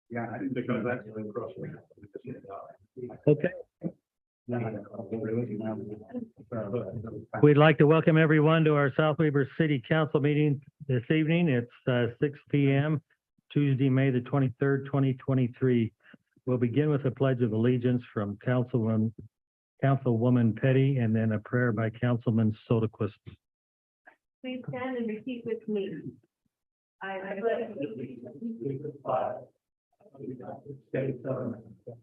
Yeah, I didn't think of that. Okay. We'd like to welcome everyone to our South Weber City Council meeting this evening. It's 6 p.m., Tuesday, May the 23rd, 2023. We'll begin with a pledge of allegiance from Councilwoman Petty, and then a prayer by Councilman Soderquist. Please stand and repeat with me. I pledge allegiance to the flag of the United States of America, to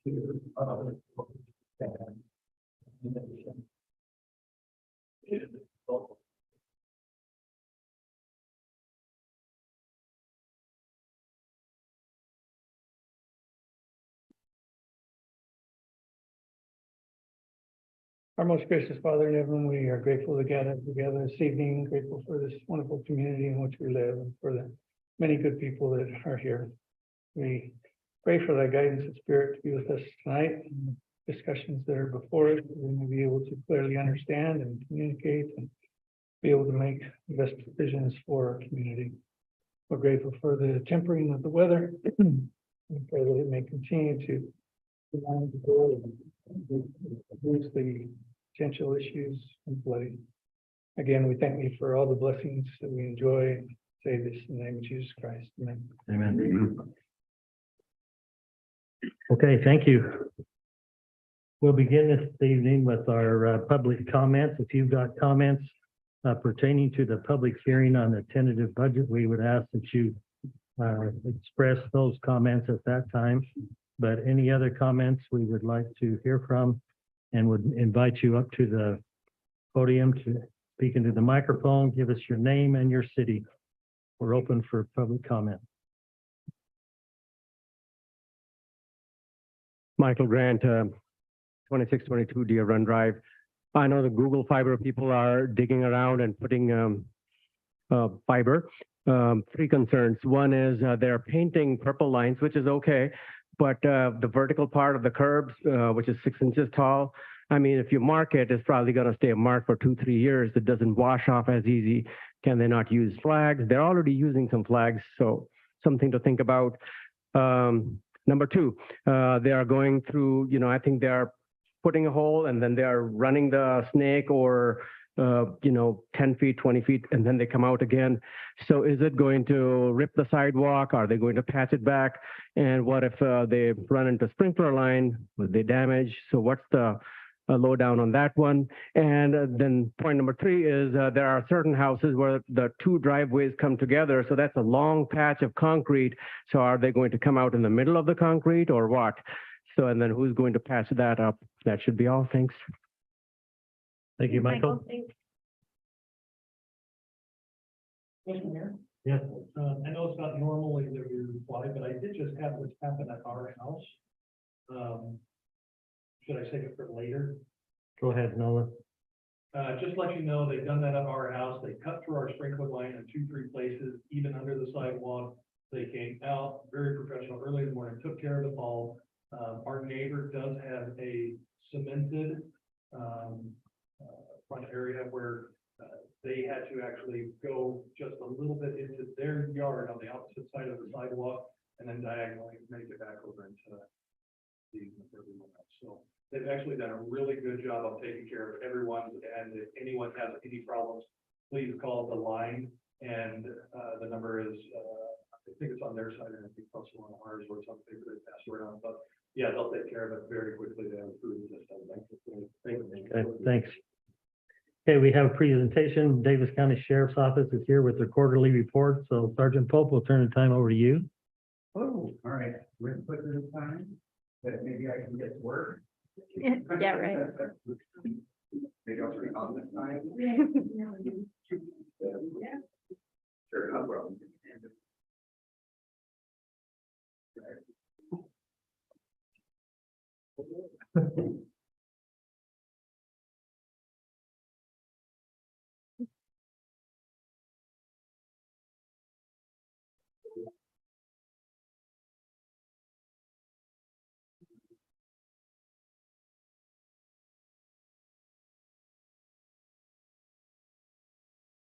the republic for which it stands, one nation, indivisible. Our most gracious Father in heaven, we are grateful to gather together this evening, grateful for this wonderful community in which we live and for the many good people that are here. We pray for thy guidance and spirit to be with us tonight, and discussions that are before us, that we may be able to clearly understand and communicate and be able to make the best decisions for our community. We're grateful for the tempering of the weather. We pray that it may continue to reduce the potential issues and flooding. Again, we thank you for all the blessings that we enjoy. Say this in the name of Jesus Christ. Amen. Amen. Okay, thank you. We'll begin this evening with our public comments. If you've got comments pertaining to the public hearing on the tentative budget, we would ask that you express those comments at that time. But any other comments we would like to hear from, and would invite you up to the podium to speak into the microphone, give us your name and your city. We're open for public comment. Michael Grant, 2622 Deer Run Drive. I know the Google Fiber people are digging around and putting fiber. Three concerns. One is they're painting purple lines, which is okay, but the vertical part of the curbs, which is 6 inches tall, I mean, if you mark it, it's probably going to stay marked for 2-3 years. It doesn't wash off as easy. Can they not use flags? They're already using some flags, so something to think about. Number two, they are going through, I think they are putting a hole and then they are running the snake or 10 feet, 20 feet, and then they come out again. So is it going to rip the sidewalk? Are they going to patch it back? And what if they run into sprinkler line? Will they damage? So what's the lowdown on that one? And then point number three is there are certain houses where the two driveways come together. So that's a long patch of concrete. So are they going to come out in the middle of the concrete or what? So, and then who's going to patch that up? That should be all. Thanks. Thank you, Michael. Yes. I know it's not normally that we reply, but I did just have this happen at our house. Should I save it for later? Go ahead, Nolan. Just to let you know, they've done that at our house. They cut through our sprinkler line in 2-3 places, even under the sidewalk. They came out very professional early in the morning, took care of it all. Our neighbor does have a cemented front area where they had to actually go just a little bit into their yard on the opposite side of the sidewalk and then diagonally make it back over into the everyone else. So they've actually done a really good job of taking care of everyone. And if anyone has any problems, please call the line. And the number is, I think it's on their side, and I think also on ours, or it's on paper they pass around. But yeah, they'll take care of it very quickly. They have approved this. Thank you. Okay, thanks. Okay, we have a presentation. Davis County Sheriff's Office is here with their quarterly report. So Sergeant Pope, will turn the time over to you. Oh, all right. We're going to put this time that maybe I can get to work. Yeah, right. Maybe I'll turn on this time. Sure, no problem.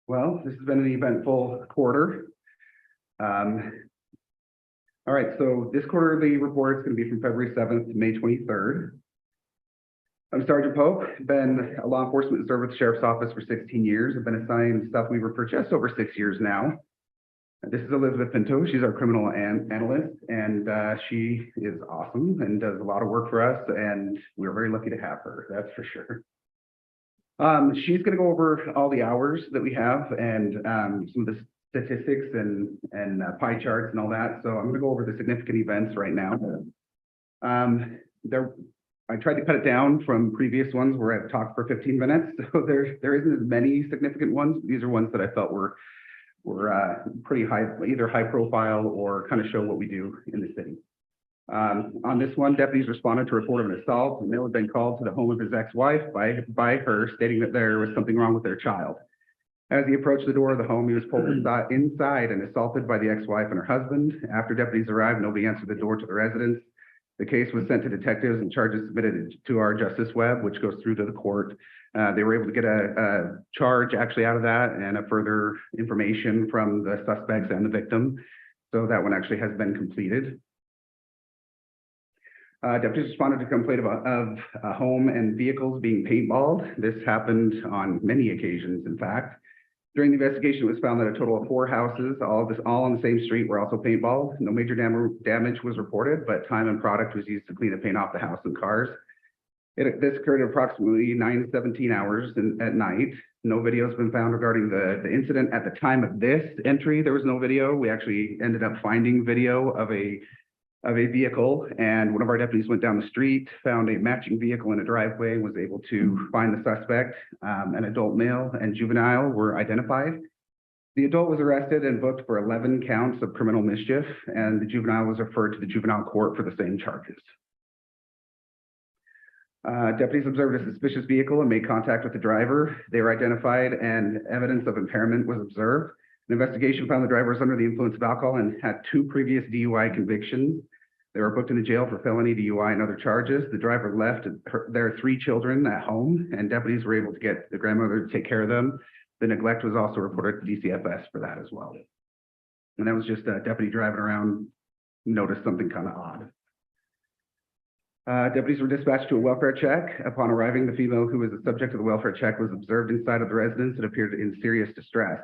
Well, this has been an eventful quarter. All right, so this quarterly report is going to be from February 7th to May 23rd. I'm Sergeant Pope, been a law enforcement served with the Sheriff's Office for 16 years. I've been assigned South Weaver for just over 6 years now. This is Elizabeth Pinto. She's our criminal analyst, and she is awesome and does a lot of work for us, and we're very lucky to have her, that's for sure. She's going to go over all the hours that we have and some of the statistics and pie charts and all that. So I'm going to go over the significant events right now. I tried to cut it down from previous ones where I've talked for 15 minutes. So there isn't as many significant ones. These are ones that I felt were pretty high, either high profile or kind of show what we do in the city. On this one, deputies responded to a report of an assault. A male had been called to the home of his ex-wife by her, stating that there was something wrong with their child. As he approached the door of the home, he was pulled inside and assaulted by the ex-wife and her husband. After deputies arrived, nobody answered the door to the residence. The case was sent to detectives and charges submitted to our Justice Web, which goes through to the court. They were able to get a charge actually out of that and a further information from the suspects and the victim. So that one actually has been completed. Deputies responded to a complaint of a home and vehicles being paintballed. This happened on many occasions, in fact. During the investigation, it was found that a total of 4 houses, all on the same street, were also paintballed. No major damage was reported, but time and product was used to clean the paint off the house and cars. This occurred at approximately 9 to 17 hours at night. No video has been found regarding the incident. At the time of this entry, there was no video. We actually ended up finding video of a vehicle, and one of our deputies went down the street, found a matching vehicle in a driveway, and was able to find the suspect. An adult male and juvenile were identified. The adult was arrested and booked for 11 counts of criminal mischief, and the juvenile was referred to the juvenile court for the same charges. Deputies observed a suspicious vehicle and made contact with the driver. They were identified and evidence of impairment was observed. An investigation found the driver was under the influence of alcohol and had 2 previous DUI convictions. They were booked into jail for felony DUI and other charges. The driver left their 3 children at home, and deputies were able to get the grandmother to take care of them. The neglect was also reported to DCFS for that as well. And that was just a deputy driving around, noticed something kind of odd. Deputies were dispatched to a welfare check. Upon arriving, the female who was the subject of the welfare check was observed inside of the residence and appeared in serious distress.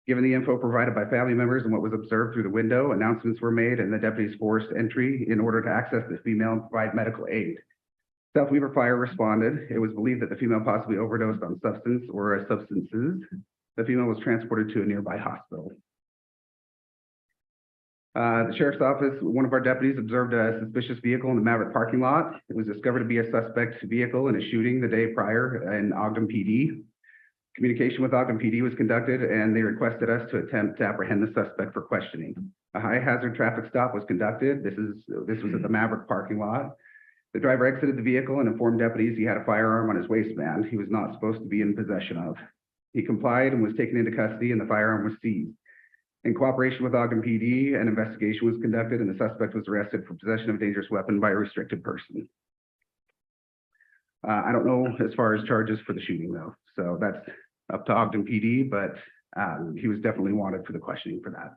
Given the info provided by family members and what was observed through the window, announcements were made and the deputies forced entry in order to access the female and provide medical aid. South Weaver Fire responded. It was believed that the female possibly overdosed on substance or substances. The female was transported to a nearby hospital. The Sheriff's Office, one of our deputies observed a suspicious vehicle in the Maverick parking lot. It was discovered to be a suspect vehicle in a shooting the day prior in Ogden PD. Communication with Ogden PD was conducted, and they requested us to attempt to apprehend the suspect for questioning. A high hazard traffic stop was conducted. This was at the Maverick parking lot. The driver exited the vehicle and informed deputies he had a firearm on his waistband he was not supposed to be in possession of. He complied and was taken into custody, and the firearm was seized. In cooperation with Ogden PD, an investigation was conducted, and the suspect was arrested for possession of a dangerous weapon by a restricted person. I don't know as far as charges for the shooting though, so that's up to Ogden PD, but he was definitely wanted for the questioning for that.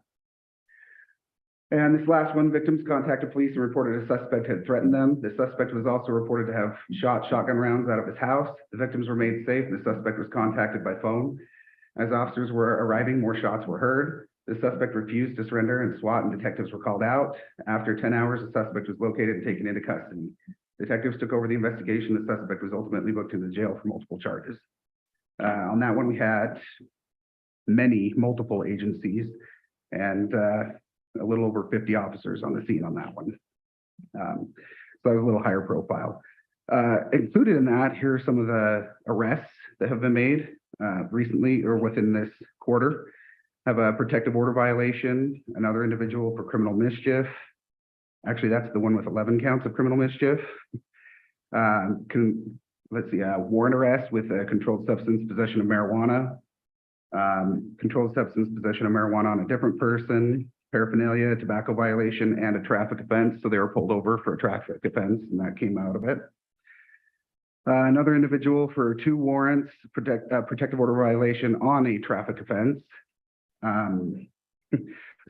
And this last one, victims contacted police and reported a suspect had threatened them. The suspect was also reported to have shot shotgun rounds out of his house. The victims were made safe. The suspect was contacted by phone. As officers were arriving, more shots were heard. The suspect refused to surrender, and SWAT and detectives were called out. After 10 hours, the suspect was located and taken into custody. Detectives took over the investigation. The suspect was ultimately booked into jail for multiple charges. On that one, we had multiple agencies and a little over 50 officers on the scene on that one. So that was a little higher profile. Included in that, here are some of the arrests that have been made recently or within this quarter. Have a protective order violation, another individual for criminal mischief. Actually, that's the one with 11 counts of criminal mischief. Warrant arrest with a controlled substance possession of marijuana. Controlled substance possession of marijuana on a different person, paraphernalia, tobacco violation, and a traffic offense. So they were pulled over for a traffic offense, and that came out of it. Another individual for 2 warrants, protective order violation on a traffic offense.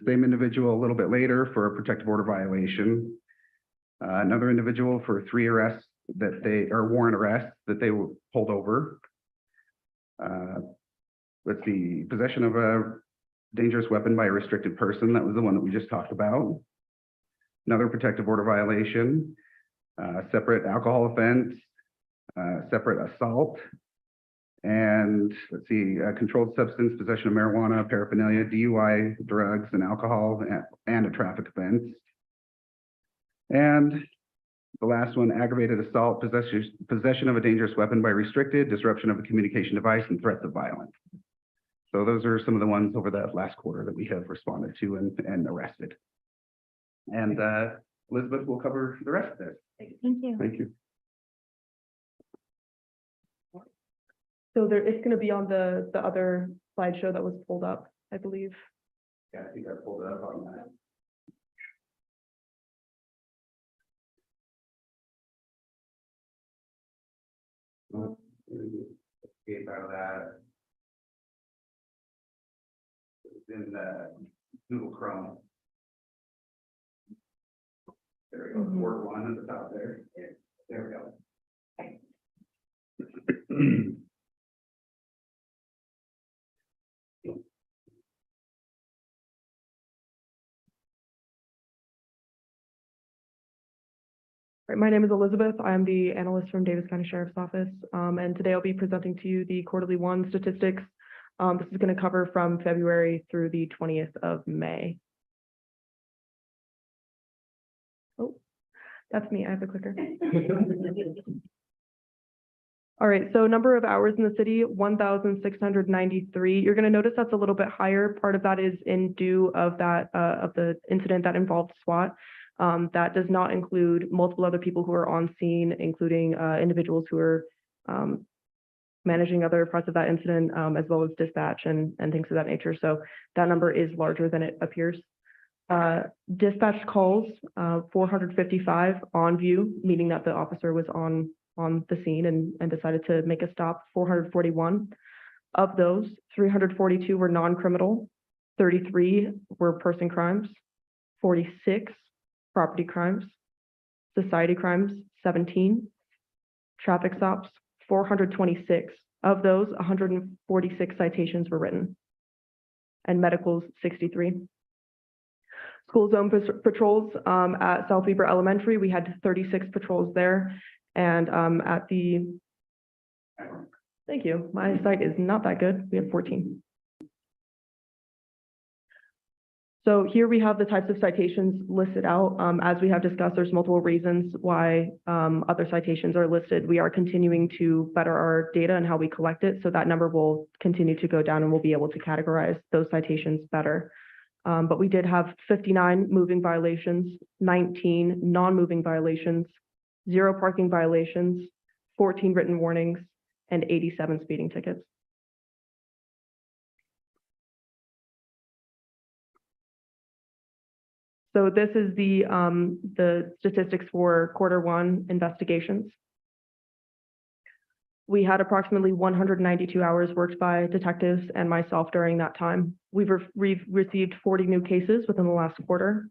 Same individual a little bit later for a protective order violation. Another individual for 3 arrests that they, or warrant arrests that they were pulled over. Let's see, possession of a dangerous weapon by a restricted person. That was the one that we just talked about. Another protective order violation, separate alcohol offense, separate assault. And let's see, controlled substance, possession of marijuana, paraphernalia, DUI, drugs and alcohol, and a traffic offense. And the last one, aggravated assault, possession of a dangerous weapon by restricted, disruption of a communication device, and threats of violence. So those are some of the ones over that last quarter that we have responded to and arrested. And Elizabeth will cover the rest of this. Thank you. Thank you. So it's gonna be on the other slideshow that was pulled up, I believe. Yeah, I think I pulled it up on that. Escape out of that. It's in Google Chrome. There we go, Mhm. Word 1 at the top there. There we go. Right, my name is Elizabeth. I'm the analyst from Davis County Sheriff's Office. And today I'll be presenting to you the quarterly one statistics. This is gonna cover from February through the 20th of May. Oh, that's me. I have the clicker. All right, so number of hours in the city, 1,693. You're gonna notice that's a little bit higher. Part of that is in due of that, of the incident that involved SWAT. That does not include multiple other people who are on scene, including individuals who are managing other parts of that incident, as well as dispatch and things of that nature. So that number is larger than it appears. Dispatch calls, 455 on view, meaning that the officer was on the scene and decided to make a stop, 441. Of those, 342 were non-criminal, 33 were person crimes, 46 property crimes, society crimes, 17, traffic stops, 426. Of those, 146 citations were written, and medicals, 63. School zone patrols at South Weber Elementary, we had 36 patrols there, and at the, thank you, my site is not that good, we had 14. So here we have the types of citations listed out. As we have discussed, there's multiple reasons why other citations are listed. We are continuing to better our data and how we collect it, so that number will continue to go down and we'll be able to categorize those citations better. But we did have 59 moving violations, 19 non-moving violations, 0 parking violations, 14 written warnings, and 87 speeding tickets. So this is the statistics for Q1 investigations. We had approximately 192 hours worked by detectives and myself during that time. We've received 40 new cases within the last quarter.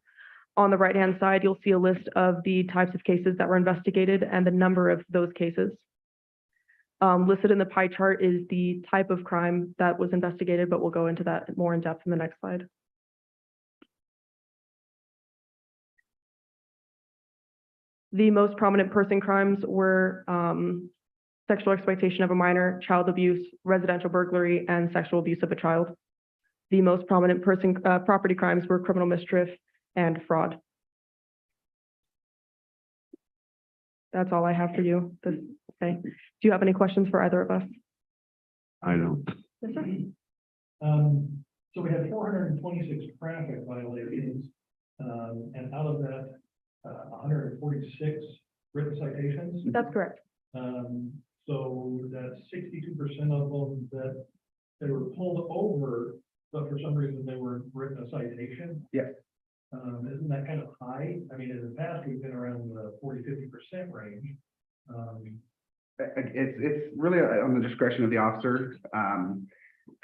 On the right-hand side, you'll see a list of the types of cases that were investigated and the number of those cases. Listed in the pie chart is the type of crime that was investigated, but we'll go into that more in depth in the next slide. The most prominent person crimes were sexual exploitation of a minor, child abuse, residential burglary, and sexual abuse of a child. The most prominent property crimes were criminal mischief and fraud. That's all I have for you this day. Do you have any questions for either of us? I don't. Yes, sir. So we had 426 traffic violations, and out of that, 146 written citations. That's correct. So that's 62% of them that they were pulled over, but for some reason they were written a citation. Yes. Isn't that kind of high? I mean, in the past, we've been around the 40–50% range. It's really on the discretion of the officer.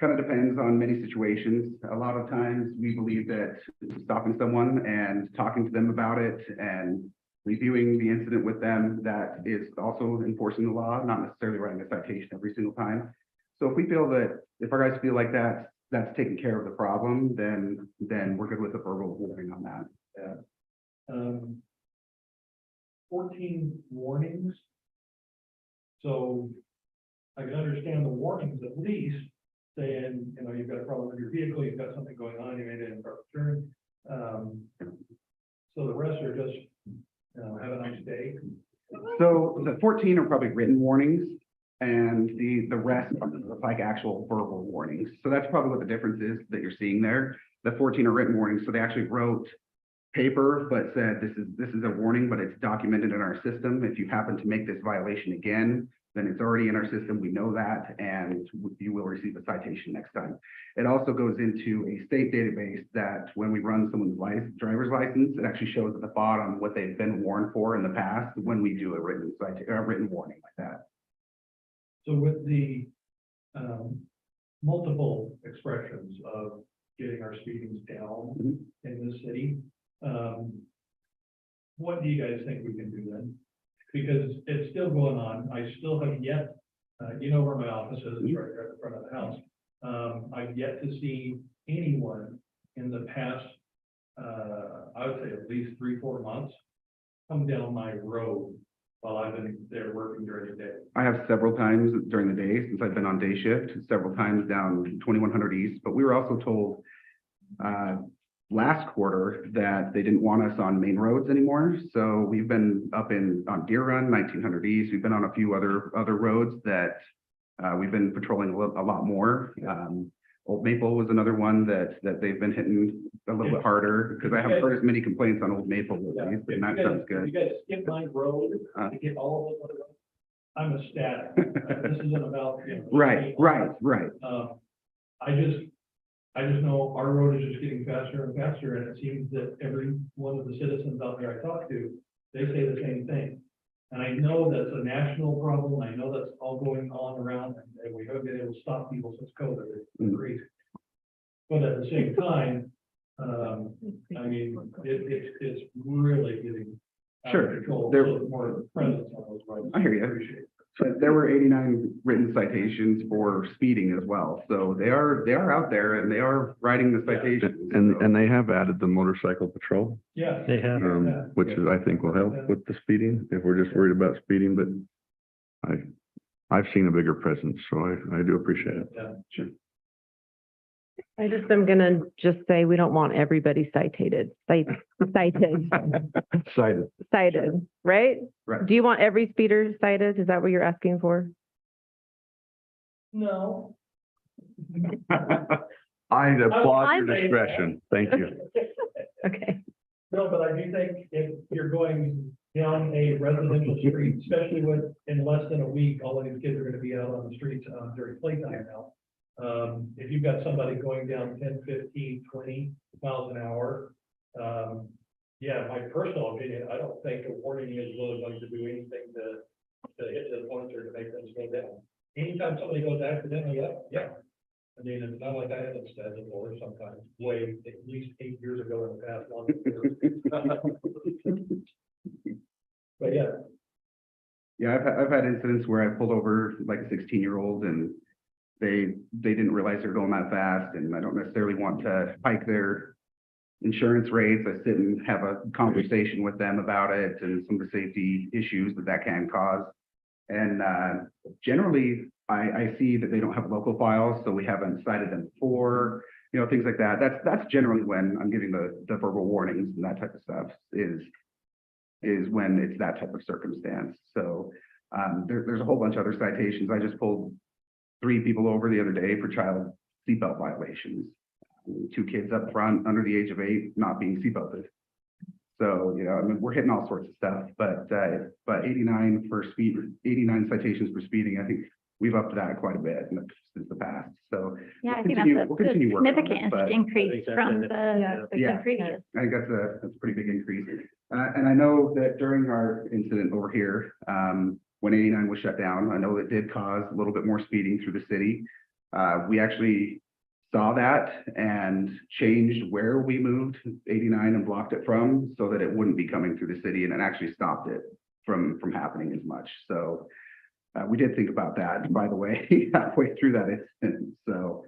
kind of depends on many situations. A lot of times we believe that stopping someone and talking to them about it and reviewing the incident with them, that is also enforcing the law, not necessarily writing a citation every single time. So if we feel that, if our guys feel like that's taking care of the problem, then we're good with the verbal warning on that. 14 warnings. So I can understand the warnings at least, saying, you know, you've got a problem with your vehicle, you've got something going on, you made an improper turn. So the rest are just, you know, have a nice day. So the 14 are probably written warnings, and the rest are like actual verbal warnings. So that's probably what the difference is that you're seeing there. The 14 are written warnings, so they actually wrote paper, but said this is a warning, but it's documented in our system. If you happen to make this violation again, then it's already in our system. We know that, and you will receive a citation next time. It also goes into a state database that when we run someone's driver's license, it actually shows at the bottom what they've been warned for in the past when we do a written warning like that. So with the multiple expressions of getting our speedings down in the city, what do you guys think we can do then? Because it's still going on. I still have yet, you know where my office is, it's right there at the front of the house. I've yet to see anyone in the past, I would say at least 3-4 months, come down my road while I've been there working during the day. I have several times during the day since I've been on day shift, several times down 2100 East, but we were also told last quarter that they didn't want us on main roads anymore. So we've been up on Deer Run, 1900 East. We've been on a few other roads that we've been patrolling a lot more. Old Maple was another one that they've been hitting a little bit harder, because I haven't heard as many complaints on Old Maple lately, and that sounds You good. guys skip my road to get all of them. I'm ecstatic. This isn't about, you know. Right. I just know our road is just getting faster and faster, and it seems that every one of the citizens out there I talk to, they say the same thing. And I know that's a national problem, I know that's all going on around, and we haven't been able to stop people since COVID, it's crazy. But at the same time, I mean, it's really getting out of Sure. control. There- So more presence on those roads. I hear you. Appreciate it. But there were 89 written citations for speeding as well. So they are out there and they are writing the citations. And they have added the motorcycle patrol, Yeah. They have. which is, I think will help with the speeding, if we're just worried about speeding, but I've seen a bigger presence, so I do appreciate it. Yeah, sure. I just am gonna just say we don't want everybody cited, cited, right? Right. Do you want every speeder cited? Is that what you're asking for? No. I applaud your I'm- discretion. Thank you. Okay. No, but I do think if you're going down a residential street, especially with, in less than a week, all of these kids are gonna be out on the streets during playtime now. If you've got somebody going down 10, 15, 20 miles an hour, yeah, my personal opinion, I don't think a warning is really going to do anything to hit the points or to make them slow down. Anytime somebody goes accidentally up, yeah. I mean, it's not like I haven't said it, or sometimes way, at least 8 years ago in the past. But yeah, Yeah, I've had incidents where I pulled over like a 16-year-old and they didn't realize they're going that fast, and I don't necessarily want to hike their insurance rates. I sit and have a conversation with them about it and some of the safety issues that can cause. And generally, I see that they don't have local files, so we haven't cited them before, you know, things like that. That's generally when I'm giving the verbal warnings and that type of stuff is when it's that type of circumstance. So there's a whole bunch of other citations. I just pulled 3 people over the other day for child seatbelt violations. 2 kids up front under the age of 8 not being seatbelted. So, you know, I mean, we're hitting all sorts of stuff, but 89 citations for speeding, I think we've upped that quite a bit since the past. So Yeah, I we'll think continue- that's we'll a continue working on it, significant but- increase from Yeah. Yeah. the previous. I think that's a pretty big increase. And I know that during our incident over here, when 89 was shut down, I know it did cause a little bit more speeding through the city. We actually saw that and changed where we moved 89 and blocked it from so that it wouldn't be coming through the city, and it actually stopped it from happening as much. So we did think about that, by the way, halfway through that incident. So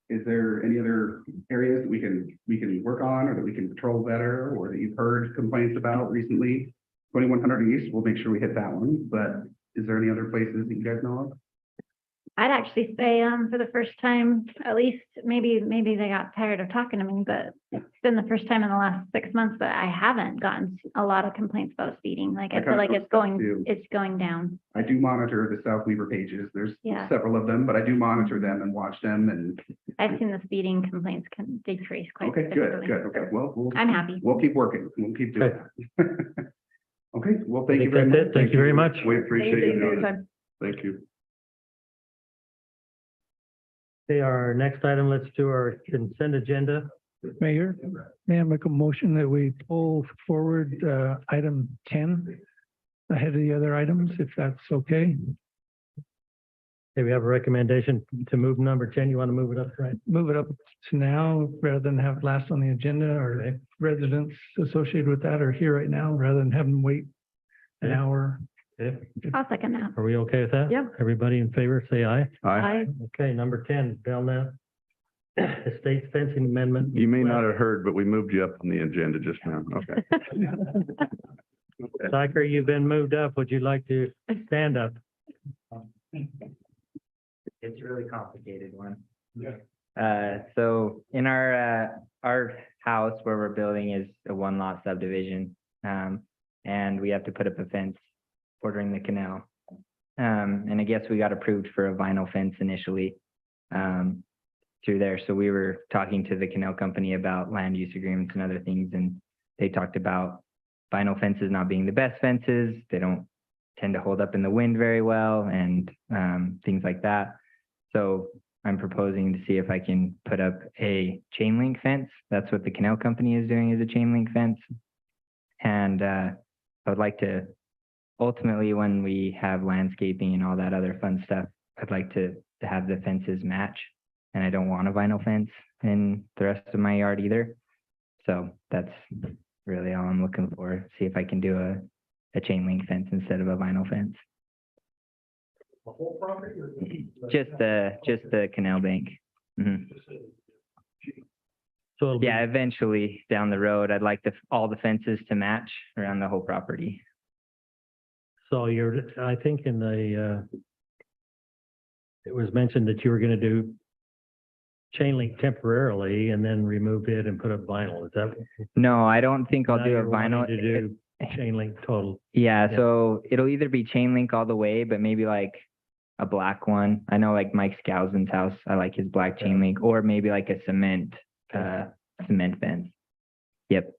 is there any other areas that we can work on, or that we can patrol better, or that you've heard complaints about recently? 2100 East, we'll make sure we hit that one, but is there any other places that you guys know of? I'd actually say, for the first time, at least, maybe they got tired of talking to me, but it's been the first time in the last 6 months that I haven't gotten a lot of complaints about speeding. Like, I feel like it's going down. I do monitor the South Weaver pages. There's Yeah. several of them, but I do monitor them and watch them, and I've seen the speeding complaints can decrease quite okay, good, significantly. good, okay, well, I'm happy. we'll keep working, we'll keep doing that. Okay, well, thank you very That's much. it. Thank you very much. We Thank appreciate you for your you. time. Thank you. Okay, our next item, let's do our consent agenda. Mayor, may I make a motion that we pull forward item 10 ahead of the other items, if that's okay? Okay, we have a recommendation to move number 10. You want to move it up, right? Move it up to now rather than have it last on the agenda, or residents associated with that are here right now, rather than have them wait an hour. Okay. I'll second that. Are we okay with that? Yep. Everybody in favor, say aye. Aye. Okay, number 10, Belknap Estates fencing amendment. You may not have heard, but we moved you up on the agenda just now. Okay. Syker, you've been moved up. Would you like to stand up? It's a really complicated one. Yeah. So in our house where we're building is a 1-lot subdivision. And we have to put up a fence bordering the canal. And I guess we got approved for a vinyl fence initially, through there. So we were talking to the canal company about land use agreements and other things, and they talked about vinyl fences not being the best fences. They don't tend to hold up in the wind very well, and things like that. So I'm proposing to see if I can put up a chain link fence. That's what the canal company is doing, is a chain link fence. And I would like to, ultimately, when we have landscaping and all that other fun stuff, I'd like to have the fences match. And I don't want a vinyl fence in the rest of my yard either. So that's really all I'm looking for. See if I can do a chain link fence instead of a vinyl fence. The whole property or? Just the canal bank. Mhm. So it'll be- Yeah, eventually down the road, I'd like all the fences to match around the whole property. So I think in the, it was mentioned that you were gonna do chain link temporarily and then remove it and put up vinyl. Is that? No, I don't think I'll now do a you're wanting vinyl. To do chain link total. Yeah, Yeah. so it'll either be chain link all the way, but maybe like a black one. I know like Mike Skousen's house, I like his black chain link, or maybe like a cement fence. Yep.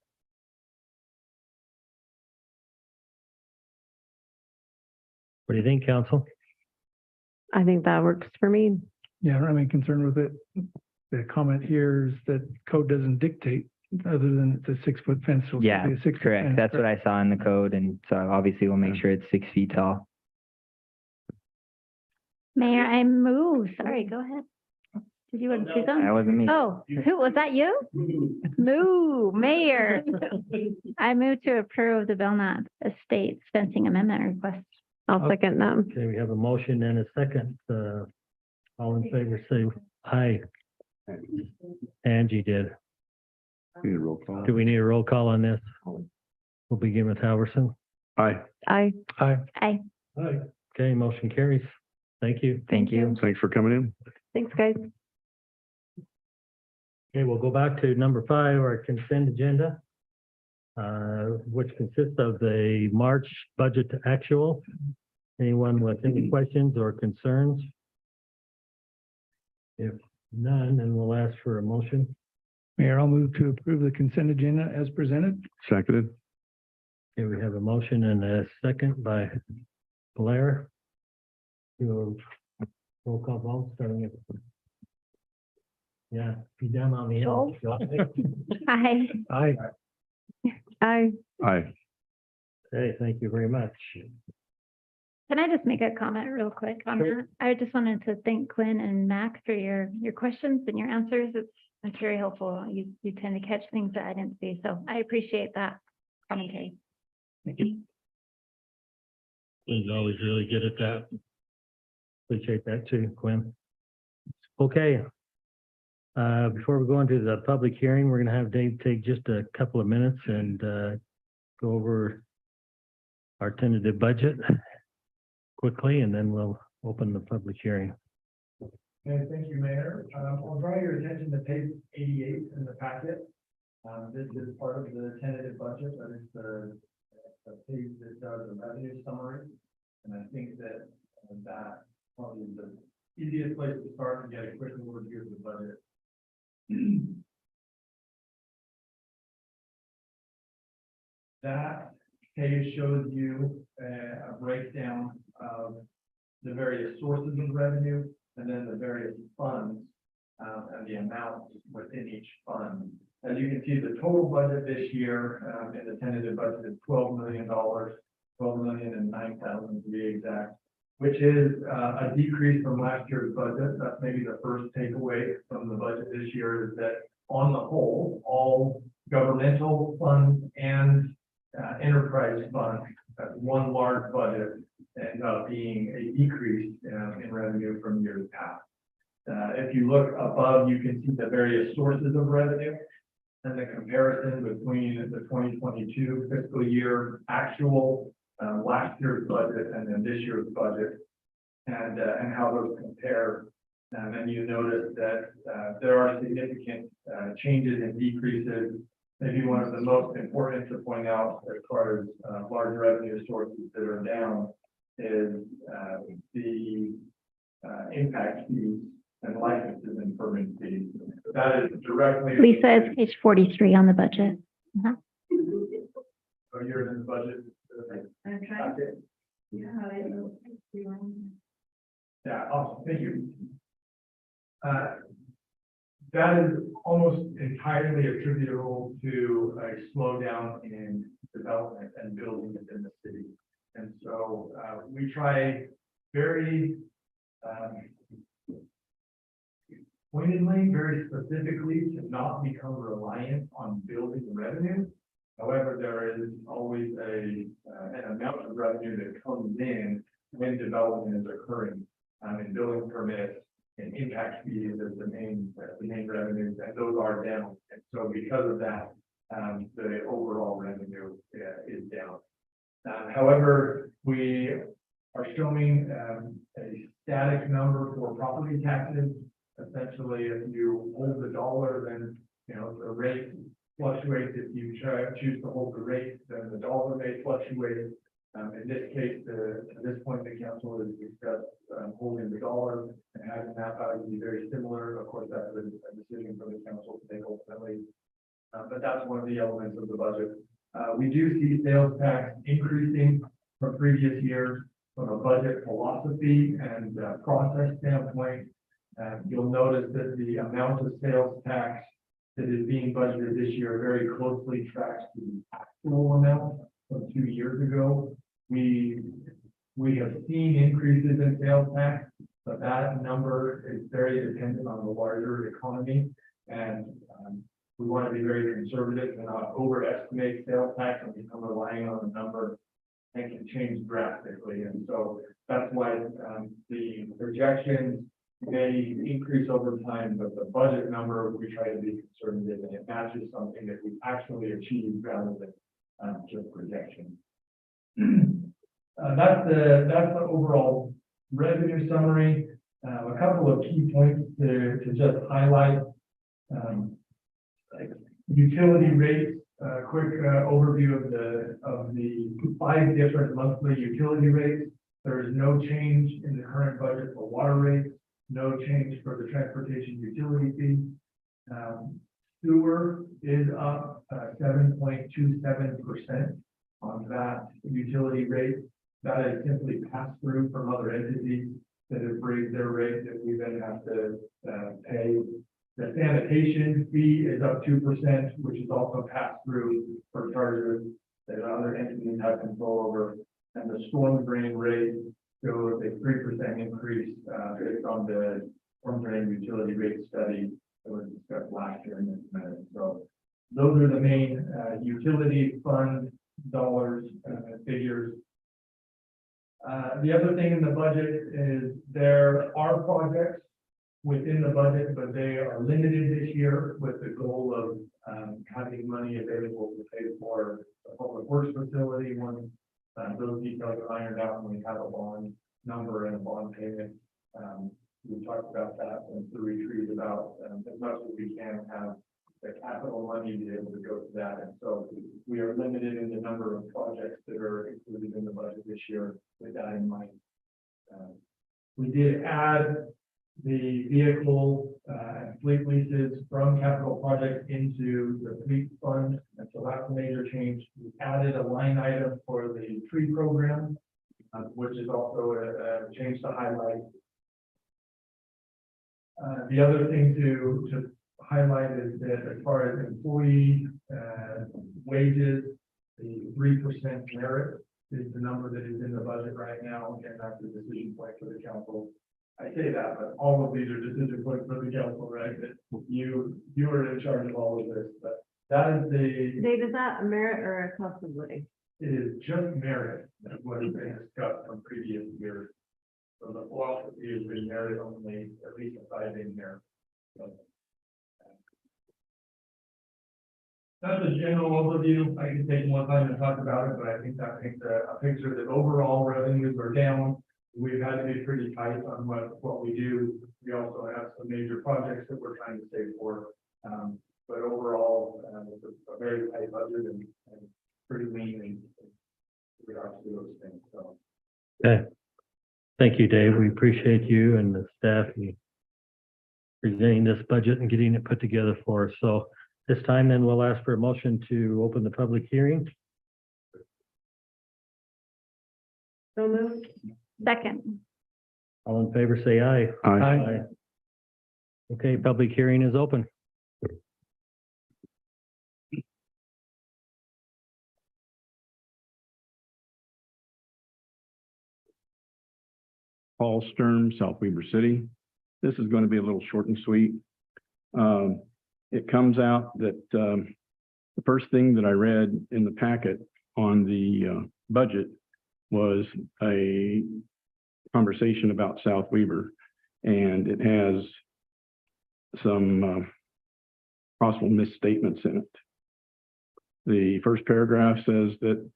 What do you think, council? I think that works for me. Yeah, I don't have any concern with it. The comment here is that code doesn't dictate, other than it's a 6-foot fence. So it'll Yeah, be a 6-foot correct. fence, That's what I saw in the code, and so obviously we'll make sure it's 6 feet tall. Mayor, I move. Sorry, go ahead. Did you want to say something? That wasn't me. Oh, who, was that you? Moo, Mayor. I move to approve the Belknap Estates fencing amendment request. I'll second that. Okay, we have a motion and a second. All in favor, say aye. Angie did. Need a roll call. Do we need a roll call on this? We'll begin with Halverson. Aye. Aye. Aye. Okay, motion carries. Thank you. Thank you. Thanks for coming in. Thanks, guys. Okay, we'll go back to number 5, our consent agenda, which consists of the March budget to actual. Anyone with any questions or concerns? If none, then we'll ask for a motion. Mayor, I'll move to approve the consent agenda as presented. Seconded. Okay, we have a motion and a second by Blair. Do a roll call vote, starting at. Yeah, be down on the end. Aye. Aye. Aye. Aye. Okay, thank you very much. Can I just make a comment real quick on Sure. that? I just wanted to thank Quinn and Mac for your questions and your answers. It's very helpful. You tend to catch things that I didn't see, so I appreciate that commentary. Quinn's always really good at that. Appreciate that too, Quinn. Okay. Before we go into the public hearing, we're gonna have Dave take just a couple of minutes and go over our tentative budget quickly, and then we'll open the public hearing. Okay, thank you, Mayor. I'll draw your attention to page 88 in the packet. This is part of the tentative budget, but it's the page that does the revenue summary. And I think that that probably is the easiest place to start and get a quick overview of the budget. That page shows you a breakdown of the various sources of revenue and then the various funds and the amounts within each fund. As you can see, the total budget this year in the tentative budget is $12 million, $12,009,000 to be exact, which is a decrease from last year's budget. That's maybe the first takeaway from the budget this year, is that on the whole, all governmental funds and enterprise funds, one large budget, end up being a decrease in revenue from years past. If you look above, you can see the various sources of revenue and the comparison between the 2022 fiscal year actual, last year's budget, and then this year's budget, and how those compare. And you notice that there are significant changes and decreases. Maybe one of the most important to point out as far as large revenue sources that are down is the impact fees and licenses and permit fees. That is directly. Lisa, it's page 43 on the budget. So you're in the budget. I'm trying to, yeah, Yeah, awesome, thank you. That is almost entirely attributable to a slowdown in development and building within the city. And so we try very pointedly, very specifically, to not become reliant on building revenue. However, there is always an amount of revenue that comes in when development is occurring, and building permits and impact fees as the main revenues, and those are down. And so because of that, the overall revenue is down. However, we are showing a static number for property taxes. Essentially, if you hold the dollar, then the rate fluctuates. If you choose to hold the rate, then the dollar may fluctuate. In this case, at this point, the council has discussed holding the dollar and having that value be very similar. Of course, that's a decision for the council to make ultimately. But that's one of the elements of the budget. We do see sales tax increasing from previous years from a budget philosophy and process standpoint. You'll notice that the amount of sales tax that is being budgeted this year very closely tracks the actual amount from 2 years ago. We have seen increases in sales tax, but that number is very dependent on the larger economy. And we want to be very conservative and not overestimate sales tax and become relying on the number and can change drastically. And so that's why the projections may increase over time, but the budget number, we try to be conservative and it matches something that we actually achieved rather than just projection. That's the overall revenue summary. A couple of key points to just highlight. Utility rates, quick overview of the 5 different monthly utility rates. There is no change in the current budget for water rates, no change for the transportation utility fee. Sewer is up 7.27% on that utility rate. That is simply passed through from other entities that have raised their rate that we then have to pay. The sanitation fee is up 2%, which is also passed through for charges that other entities have control over. And the storm drain rate shows a 3% increase, based on the storm drain utility rate study that was discussed last year in this minute. So those are the main, utility fund dollars, figures. The other thing in the budget is there are projects within the budget, but they are limited this year with the goal of, having money available to pay for the public works facility when, those details are ironed out and we have a bond number and a bond payment. We talked about that in the retreat about, as much as we can have the capital money to be able to go to that. And so we are limited in the number of projects that are included in the budget this year with that in mind. We did add the vehicle, fleet leases from capital projects into the fleet fund. And so that's a major change. We added a line item for the tree program, which is also a change to highlight. The other thing to highlight is that as far as employee, wages, the 3% merit is the number that is in the budget right now, and that's the decision point for the council. I say that, but all of these are decision points for the council, right? That you are in charge of all of this, but that is the, Dave, is that a merit or a cost of living? it is just merit, that's what has been discussed from previous years. So the philosophy has been merit only, at least aside in here. So, that's a general overview. I can take more time to talk about it, but I think that paints a picture that overall revenues are down. We've had to be pretty tight on what we do. We also have some major projects that we're trying to save for. But overall, it's a very tight budget and pretty lean in regards to those things, so. Okay. Thank you, Dave. We appreciate you and the staff in presenting this budget and getting it put together for us. So this time then we'll ask for a motion to open the public hearing. So moved. Second. All in favor, say aye. Aye. Okay, public hearing is open. Paul Sturm, South Weber City. This is going to be a little short and sweet. It comes out that the first thing that I read in the packet on the budget was a conversation about South Weber, and it has some possible misstatements in it. The first paragraph says that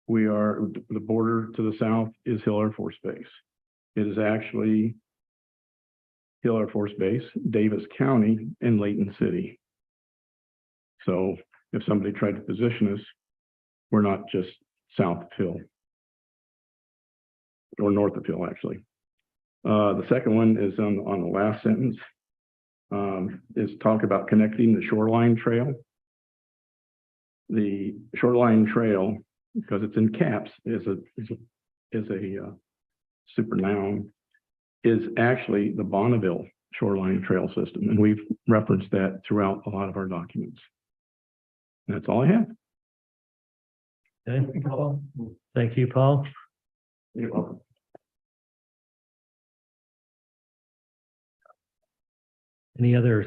the border to the south is Hill Air Force Base. It is actually Hill Air Force Base, Davis County, and Layton City. So if somebody tried to position us, we're not just south of Hill. Or north of Hill, actually. The second one is on the last sentence. Is talk about connecting the shoreline trail. The shoreline trail, because it's in caps, is a super noun, is actually the Bonneville Shoreline Trail System, and we've referenced that throughout a lot of our documents. That's all I have. Okay. Thank you, Paul. You're welcome. Any others?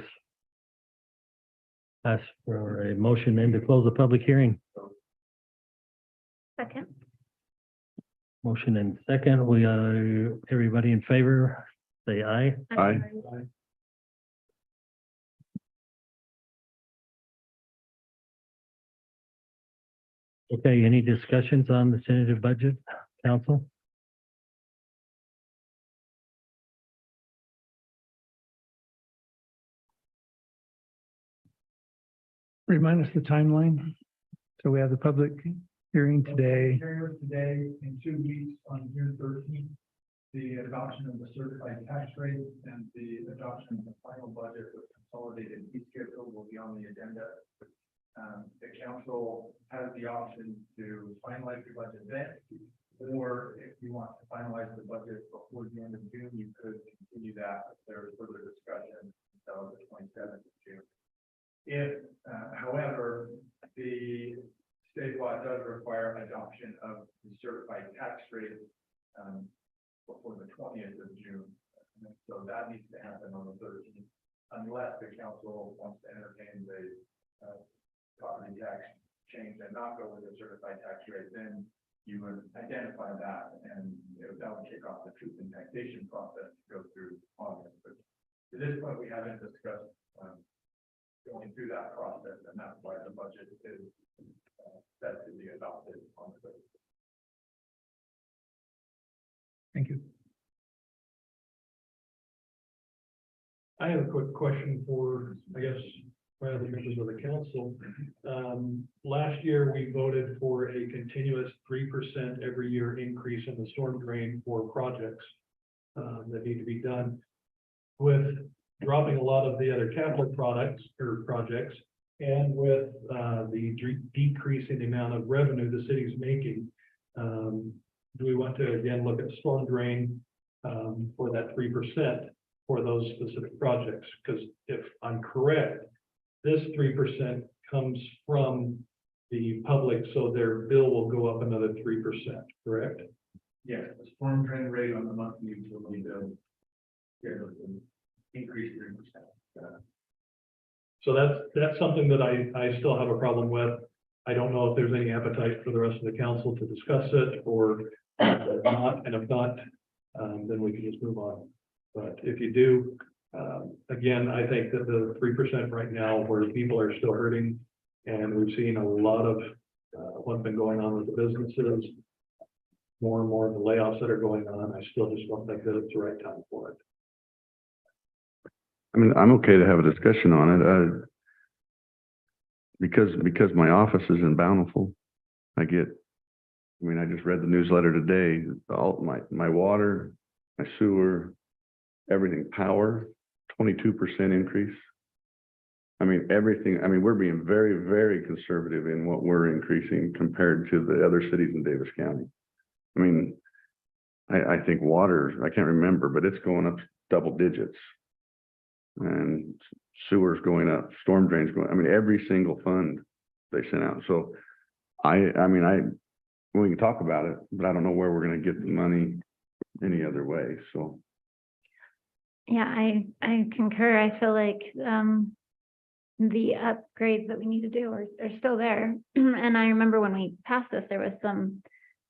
Ask for a motion then to close the public hearing. Second. Motion and second. We are, everybody in favor, say aye. Aye. Okay, any discussions on the tentative budget, council? Remind us the timeline. So we have the public hearing today. Hearing today, in 2 weeks on June 13th, the adoption of the certified tax rate and the adoption of the final budget with consolidated fee schedule will be on the agenda. The council has the option to finalize the budget then, or if you want to finalize the budget before the end of June, you could continue that if there is further discussion until the 27th of June. If, however, the state law does require adoption of the certified tax rate, before the 20th of June. And so that needs to happen on the 13th, unless the council wants to entertain the property tax change and not go with a certified tax rate, then you would identify that, and that would kick off the truth and taxation process to go through August. But to this point, we haven't discussed going through that process, and that's why the budget is set to be adopted on the 13th. Thank you. I have a quick question for, I guess, my other members of the council. Last year, we voted for a continuous 3% every year increase in the storm drain for projects that need to be done. With dropping a lot of the other capital products or projects, and with the decrease in the amount of revenue the city's making, do we want to again look at storm drain for that 3% for those specific projects? Because if I'm correct, this 3% comes from the public, so their bill will go up another 3%, correct? Yes, the storm drain rate on the monthly utility bill. Increase 3%. So that's something that I still have a problem with. I don't know if there's any appetite for the rest of the council to discuss it or not, and if not, then we can just move on. But if you do, again, I think that the 3% right now, where people are still hurting, and we've seen a lot of what's been going on with the businesses, more and more of the layoffs that are going on, I still just don't think that it's the right time for it. I mean, I'm okay to have a discussion on it, because my office is in Bountiful. I just read the newsletter today, all my water, my sewer, everything, power, 22% increase. I mean, everything, we're being very, very conservative in what we're increasing compared to the other cities in Davis County. I mean, I think water, I can't remember, but it's going up double digits. And sewer's going up, storm drains going, every single fund they sent out. So we can talk about it, but I don't know where we're gonna get the money any other way, so. Yeah, I concur. I feel like the upgrades that we need to do are still there. And I remember when we passed this, there was some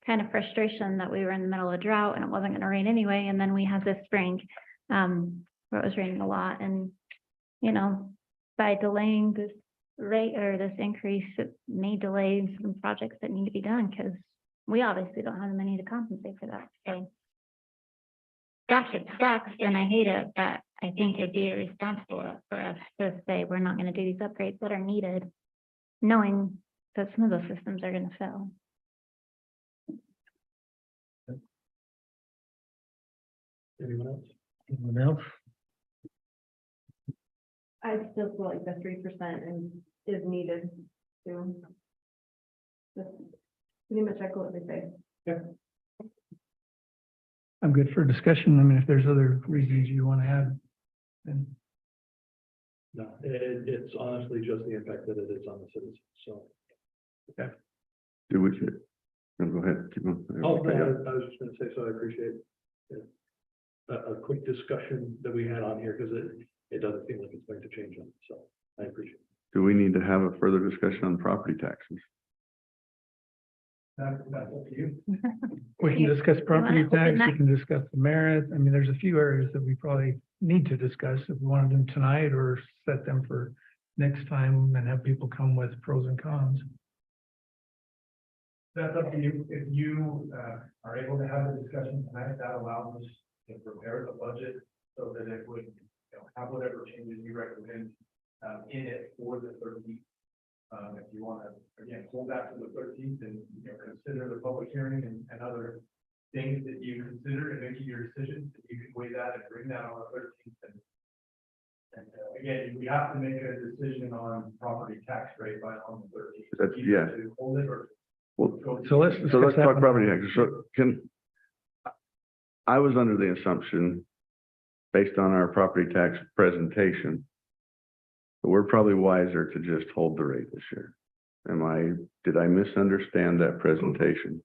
kind of frustration that we were in the middle of a drought and it wasn't going to rain anyway. And then we had this spring where it was raining a lot. And, by delaying this rate or this increase, it may delay some projects that need to be done because we obviously don't have the money to compensate for that. So, gosh, it sucks and I hate it, but I think it'd be irresponsible for us to say we're not going to do these upgrades that are needed, knowing that some of those systems are going to fail. Anyone else? Anyone else? I still feel like the 3% is needed to just pretty much echo what they say. I'm good for discussion. If there's other reasons you want to add, then. No, it's honestly just the impact that it is on the citizens, so. Okay. Do we, go ahead, keep on. Oh, no, I was just gonna say, so I appreciate it. A quick discussion that we had on here, because it doesn't seem like it's going to change them, so I appreciate it. Do we need to have a further discussion on property taxes? That's up to you. We can discuss property open tax, that? we can discuss the merit. There's a few areas that we probably need to discuss if we wanted them tonight or set them for next time and have people come with pros and cons. That's up to you. If you are able to have a discussion tonight, that allows us to prepare the budget so that it would have whatever changes you recommend in it for the 13th. If you want to, again, hold that to the 13th and consider the public hearing and other things that you consider in making your decision, you can weigh that and bring that on the 13th. And again, we have to make a decision on property tax rate on the 13th. That's, Either yeah. to hold it or Well, So let's So let's discuss that talk one. property taxes. So I was under the assumption, based on our property tax presentation, that we're probably wiser to just hold the rate this year. Did I misunderstand that presentation?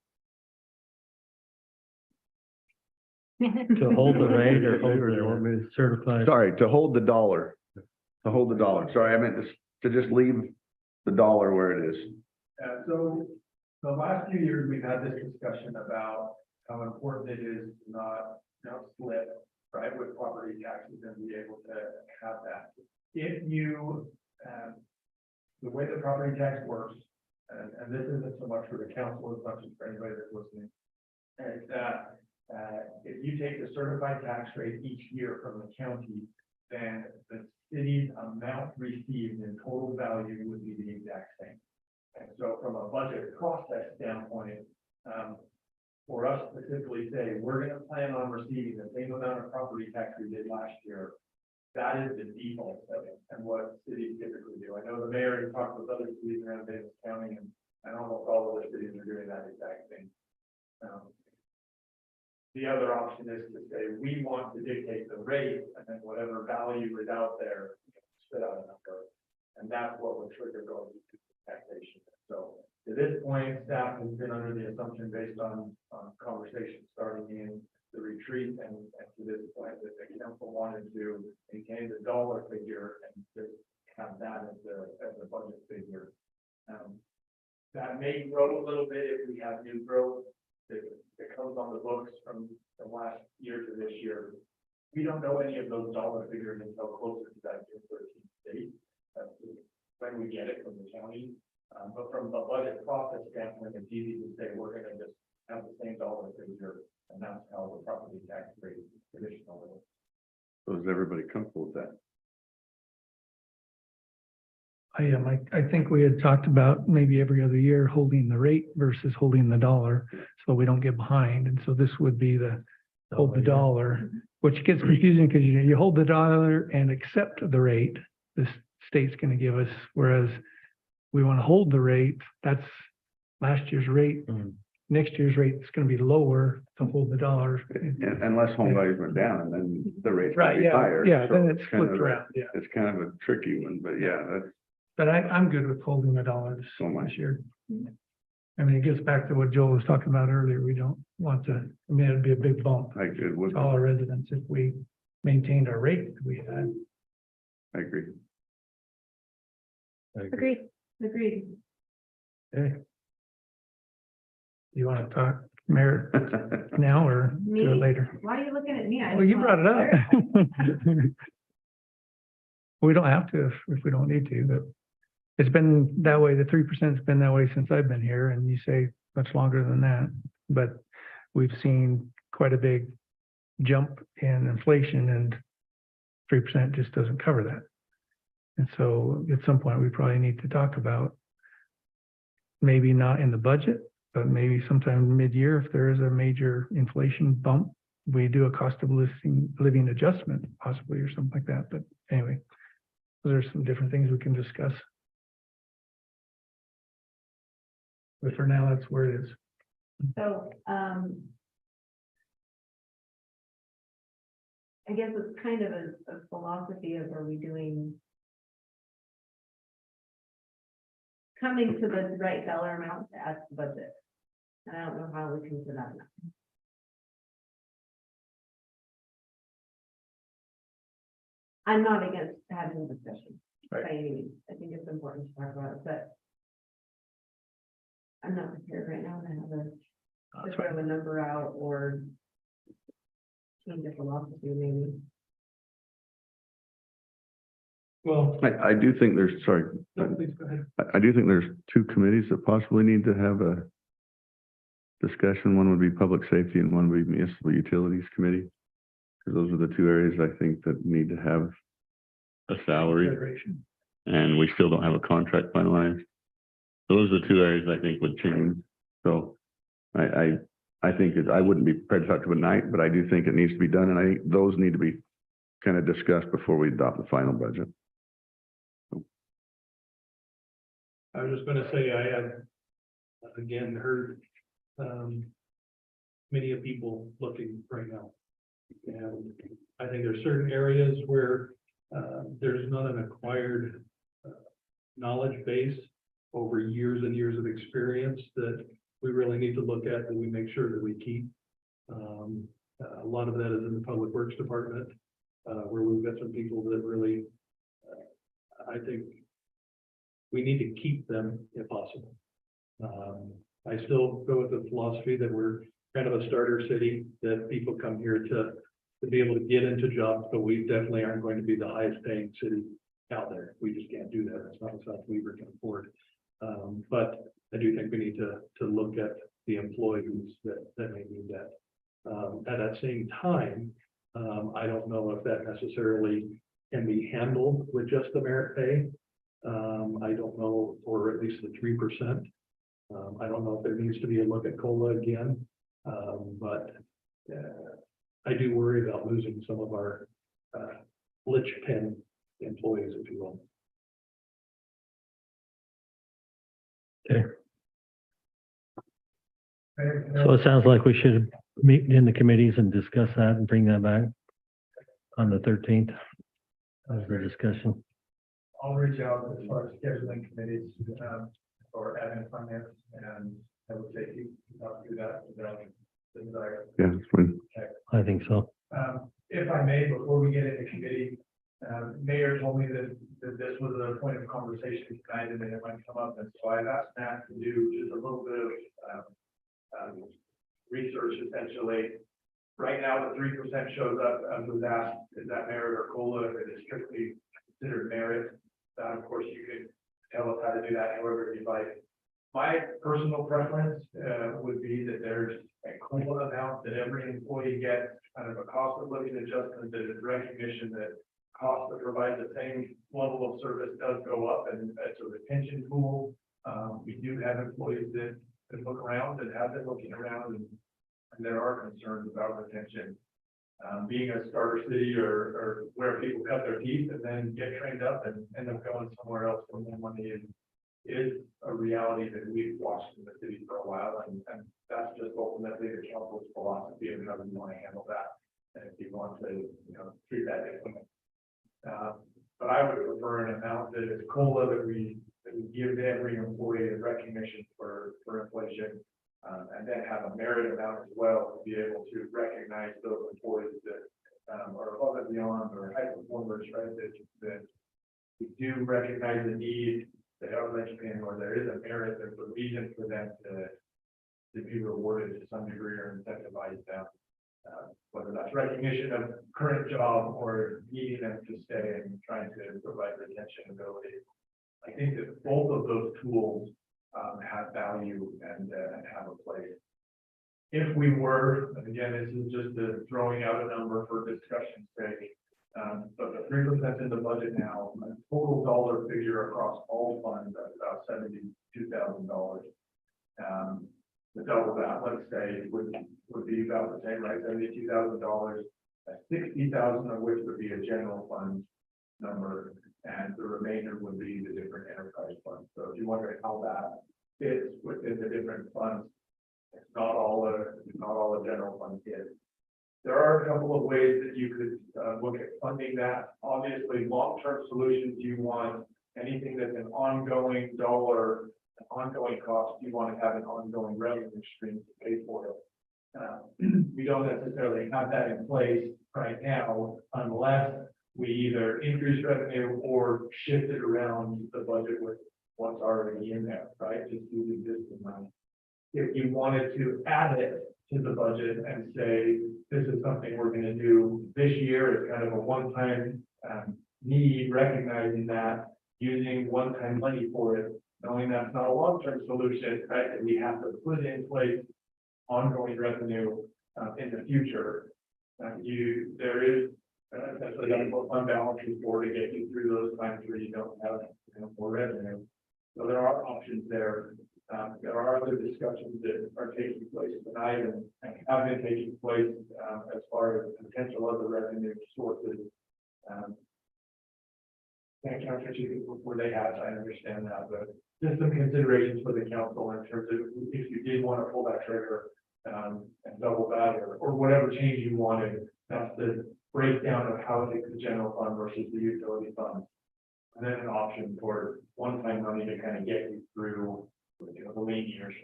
To hold the rate or hold the certified? Sorry, to hold the dollar. To hold the dollar. Sorry, I meant to just leave the dollar where it is. So the last few years, we've had this discussion about how important it is to not, split, right, with property taxes and be able to have that. If you, the way the property tax works, and this isn't so much for the council as much as for anybody that's listening, is that, if you take the certified tax rate each year from the county, then the city's amount received in total value would be the exact same. And so from a budget process standpoint, for us to simply say, we're gonna plan on receiving the same amount of property tax we did last year, that is the default setting and what cities typically do. I know the mayor has talked with other cities around Davis County, and almost all of the cities are doing that exact thing. The other option is to say, we want to dictate the rate, and then whatever value is out there, spit out a number. And that's what would trigger going to taxation. So to this point, staff has been under the assumption based on conversations starting in the retreat and to this point, that the council wanted to maintain the dollar figure and just have that as the budget figure. That may grow a little bit if we have new growth that comes on the books from last year to this year. We don't know any of those dollar figures until closer to that June 13th date. When we get it from the county. But from a budget process standpoint, it's easy to say, we're gonna just have the same dollar figure, and that's how the property tax rate is traditionally. So is everybody comfortable with that? I am. I think we had talked about maybe every other year holding the rate versus holding the dollar, so we don't get behind. And so this would be the hold the dollar, which gets confusing because you hold the dollar and accept the rate the state's going to give us, whereas we want to hold the rate. That's last year's rate. Next year's rate is going to be lower to hold the dollar. Unless home values went down and then the rate's Right, gonna be yeah, higher. yeah, So then it's kind flipped of a- around, yeah. It's kind of a tricky one, but yeah, that's But I'm good with holding the dollars so much. this year. I mean, it gets back to what Joel was talking about earlier. We don't want to, I mean, it'd be a big bump I agree with, to all our residents if we maintained our rate that we had. I agree. Agreed. Agreed. Okay. You want to talk merit now or do it Me? later? Why are you looking at me? I Well, just you brought it wanna clarify. up. We don't have to if we don't need to, but it's been that way. The 3%'s been that way since I've been here, and you say much longer than that. But we've seen quite a big jump in inflation, and 3% just doesn't cover that. And so at some point, we probably need to talk about maybe not in the budget, but maybe sometime mid-year, if there is a major inflation bump, we do a cost of living adjustment possibly or something like that. But anyway, those are some different things we can discuss. But for now, that's where it is. So, I guess it's kind of a philosophy of, are we doing coming to the right dollar amount to add to the budget? And I don't know how we can do that. I'm not against having a discussion by any means. I think it's important to talk about it, but I'm not prepared right now to have to throw a number out or change the philosophy maybe. Well, I do think there's, sorry, please go ahead. I do think there's two committees that possibly need to have a discussion. One would be Public Safety and one would be Municipal Utilities Committee. Because those are the two areas I think that need to have a salary, Federation. and we still don't have a contract finalized. So those are the two areas I think would change. So I think I wouldn't be prepared to talk to it tonight, but I do think it needs to be done, and I think those need to be kind of discussed before we adopt the final budget. I was just gonna say, I have, again, heard, many of people looking right now. And I think there's certain areas where, there's not an acquired, knowledge base over years and years of experience that we really need to look at and we make sure that we keep. A lot of that is in the Public Works Department, where we've got some people that really, I think we need to keep them if possible. I still go with the philosophy that we're kind of a starter city, that people come here to be able to get into jobs, but we definitely aren't going to be the highest paying city out there. We just can't do that. That's not what South Weaver can afford. But I do think we need to look at the employees that may need that. At that same time, I don't know if that necessarily can be handled with just the merit pay. I don't know, or at least the 3%. I don't know if there needs to be a look at COLA again, but I do worry about losing some of our Litch Pen employees, if you will. So it sounds like we should meet in the committees and discuss that and bring that back on the 13th as the discussion. I'll reach out as far as scheduling committees, or admin finance, and I will take you through that. Yeah, that's fine. I think so. If I may, before we get into committee, Mayor told me that this was a point of conversation tonight and that it might come up. And so I've asked Matt to do just a little bit of research essentially. Right now, the 3% shows up as was asked, is that merit or COLA? If it is strictly considered merit, of course, you could tell us how to do that however you like. My personal preference would be that there's a COLA amount that every employee gets, kind of a cost of living adjustment, that is recognition that cost to provide the same level of service does go up, and it's a retention tool. We do have employees that look around and have been looking around, and there are concerns about retention. Being a starter city or where people cut their teeth and then get trained up and end up going somewhere else for more money is a reality that we've watched in the city for a while, and that's just ultimately the council's philosophy of how we want to handle that. And if you want to, treat that differently. But I would prefer an amount that is COLA that we give to every employee as recognition for inflation. And then have a merit amount as well to be able to recognize those employees that are above and beyond or high performers, right? That we do recognize the need, they are legislating, or there is a merit, there's a reason for them to be rewarded to some degree or incentivize them. Whether that's recognition of current job or needing them to stay and trying to provide retention ability. I think that both of those tools have value and have a place. If we were, and again, this is just throwing out a number for discussion's sake, but the 3% in the budget now, a total dollar figure across all funds, that's about $72,000. The double that, let's say, would be about the same, right? $72,000, $60,000 of which would be a general fund number, and the remainder would be the different enterprise funds. So if you wonder how that fits within the different funds, it's not all a general fund is. There are a couple of ways that you could look at funding that. Obviously, long-term solutions, you want anything that's an ongoing dollar, an ongoing cost, you want to have an ongoing revenue stream to pay for it. We don't necessarily have that in place right now unless we either increase revenue or shift it around the budget with what's already in there, right? Just use existing money. If you wanted to add it to the budget and say, this is something we're going to do this year, it's kind of a one-time need, recognizing that, using one-time money for it, knowing that's not a long-term solution, right? That we have to put in place ongoing revenue in the future. There is essentially a fund balance for to get you through those times where you don't have more revenue. So there are options there. There are other discussions that are taking place tonight and have been taking place as far as potential other revenue sources. Can't count where they have, I understand that, but just some considerations for the council in terms of if you did want to pull that trigger and double that or whatever change you wanted. That's the breakdown of how it takes the general fund versus the utility fund. And then an option for one-time money to kind of get you through the lean years.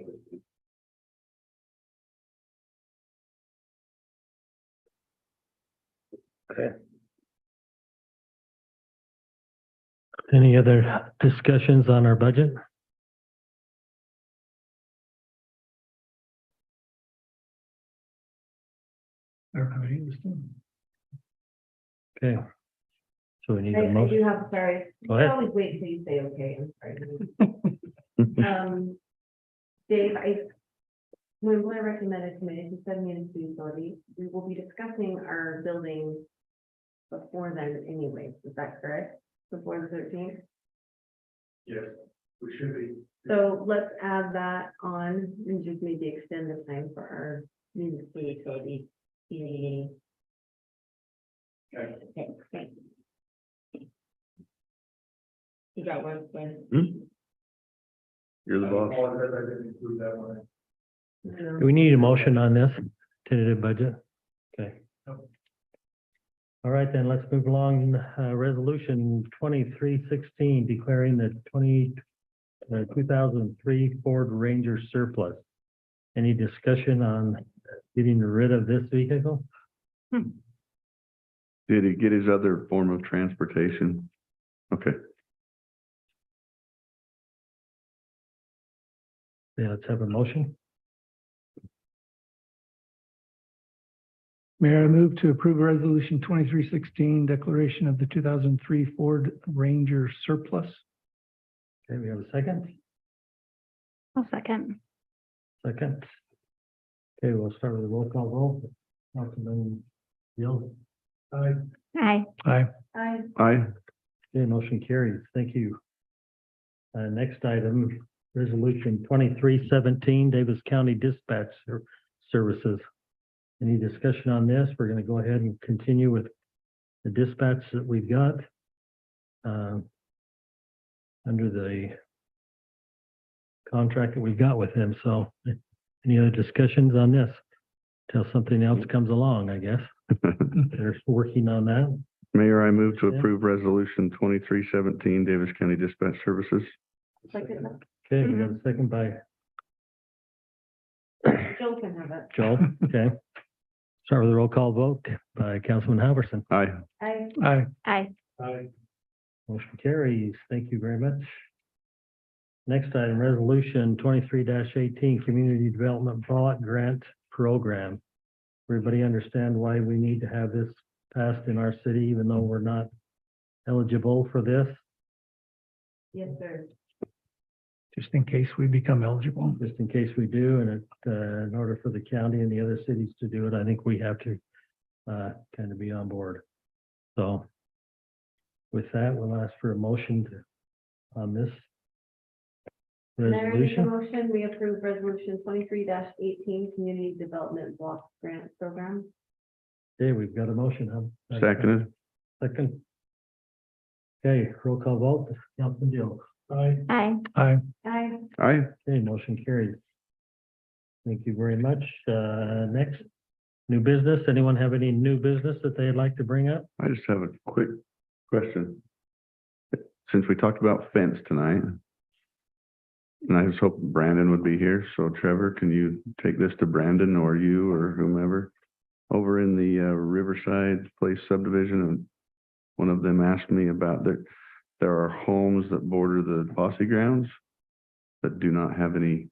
Any other discussions on our budget? Okay. So we need a I motion. do have, sorry. Go You ahead. always wait until you say, okay, I'm sorry. Dave, when I recommended committee to send me into utility, we will be discussing our building before then anyway, is that correct? Before the 13th? Yes, we should be. So let's add that on and just maybe extend the time for our municipal utility meeting. Okay. Thanks. You got one, Gwen? You're the boss. I apologize, I didn't include that one. Do we need a motion on this tentative budget? Okay. All right, then let's move along. Resolution 2316 declaring the 2003 Ford Ranger surplus. Any discussion on getting rid of this vehicle? Did he get his other form of transportation? Okay. Yeah, let's have a motion. Mayor, I move to approve resolution 2316, declaration of the 2003 Ford Ranger surplus. Okay, we have a second. I'll second. Second. Okay, we'll start with a roll call vote. Councilman Gill. Aye. Aye. I Aye. Okay, motion carries. Thank you. Next item, resolution 2317, Davis County Dispatch Services. Any discussion on this? We're going to go ahead and continue with the dispatch that we've got under the contract that we've got with them. So any other discussions on this? Till something else comes along, I guess. They're working on that. Mayor, I move to Yeah. approve resolution 2317, Davis County Dispatch Services. second, Okay, we have a second by Joe can have it. Joel. Okay. Start with a roll call vote by Councilman Halverson. Aye. I Aye. Aye. Motion carries. Thank you very much. Next item, resolution 23-18, Community Development Block Grant Program. Everybody understand why we need to have this passed in our city, even though we're not eligible for this? yes, sir. Just in case we become eligible. Just in case we do, and in order for the county and the other cities to do it, I think we have to kind of be on board. So with that, we'll ask for a motion on this Mayor, I make a resolution. motion, we approve resolution 23-18, Community Development Block Grant Program. Okay, we've got a motion. huh? Seconded. Second. Okay, roll call vote, Councilman Gill. Aye. Aye. Aye. I Aye. Okay, motion carries. Thank you very much. Next, new business. Anyone have any new business that they'd like to bring up? I just have a quick question. Since we talked about fence tonight, and I was hoping Brandon would be here, so Trevor, can you take this to Brandon or you or whomever? Over in the Riverside Place subdivision, and one of them asked me about there are homes that border the Posse grounds that do not have any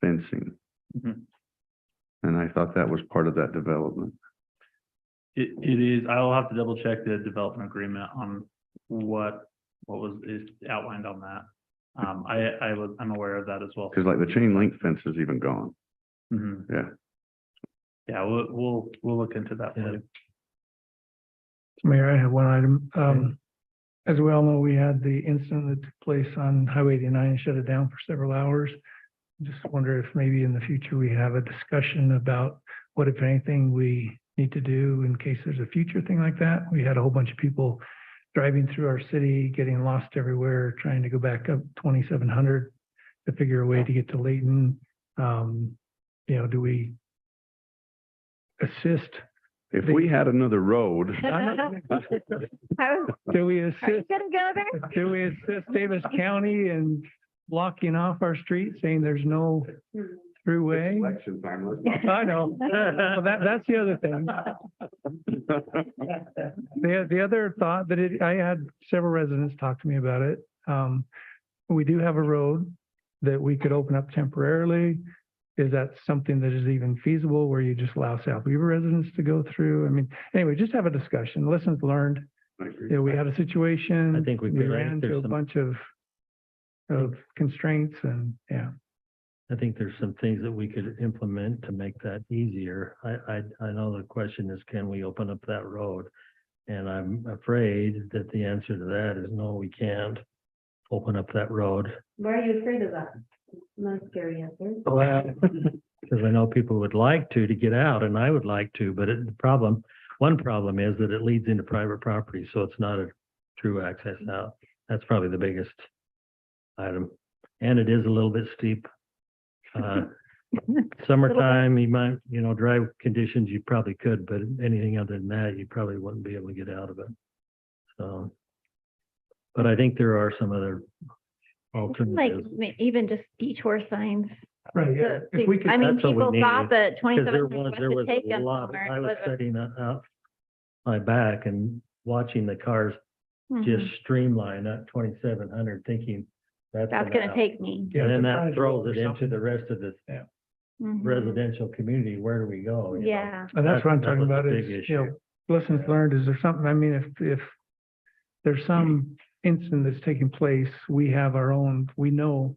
fencing. Mhm. And I thought that was part of that development. It is, I'll have to double check the development agreement on what is outlined on that. I'm aware of that as well. Cause like the chain link fence is even gone. Mhm. Yeah. Yeah, we'll look into that for Yeah. you. Mayor, I have one item. As we all know, we had the incident that took place on Highway 89 and shut it down for several hours. Just wonder if maybe in the future we have a discussion about what, if anything, we need to do in case there's a future thing like that. We had a whole bunch of people driving through our city, getting lost everywhere, trying to go back up 2700 to figure a way to get to Layton. Do we assist? If we had another road, Do we Are you assist? gonna go there? Do we assist Davis County in blocking off our street, saying there's no throughway. Election time, let's not. I know. Well, that's the other thing. The other thought that I had several residents talk to me about it. We do have a road that we could open up temporarily. Is that something that is even feasible where you just allow South Weaver residents to go through? I mean, anyway, just have a discussion, lessons learned. I agree. You know, we had a situation. I think we could. I ran think into there's a some- bunch of constraints and, yeah. I think there's some things that we could implement to make that easier. I know the question is, can we open up that road? And I'm afraid that the answer to that is no, we can't open up that road. Why are you afraid of that? Not a scary answer. Well, because I know people would like to get out and I would like to, but one problem is that it leads into private property, so it's not a true access out. That's probably the biggest item. And it is a little bit steep. Summertime, you might, dry conditions, you probably could, but anything other than that, you probably wouldn't be able to get out of it. So, but I think there are some other Like alternatives. even just detour signs. Right, yeah. If we could, I mean, that's what we people thought need, that Because there 27 was, was there to was take a them lot, somewhere. I It was wasn't. sitting out my back and watching the cars Mhm. just streamline up 2,700, thinking that's That's gonna take me. Yeah, And then it's a that frontage throws road it or into something. the rest of the Mhm. residential community. Where do we go? you know? Yeah. and that's what I'm that talking was a about big is, issue. lessons learned. Is there something, I mean, if there's some incident that's taking place, we have our own, we know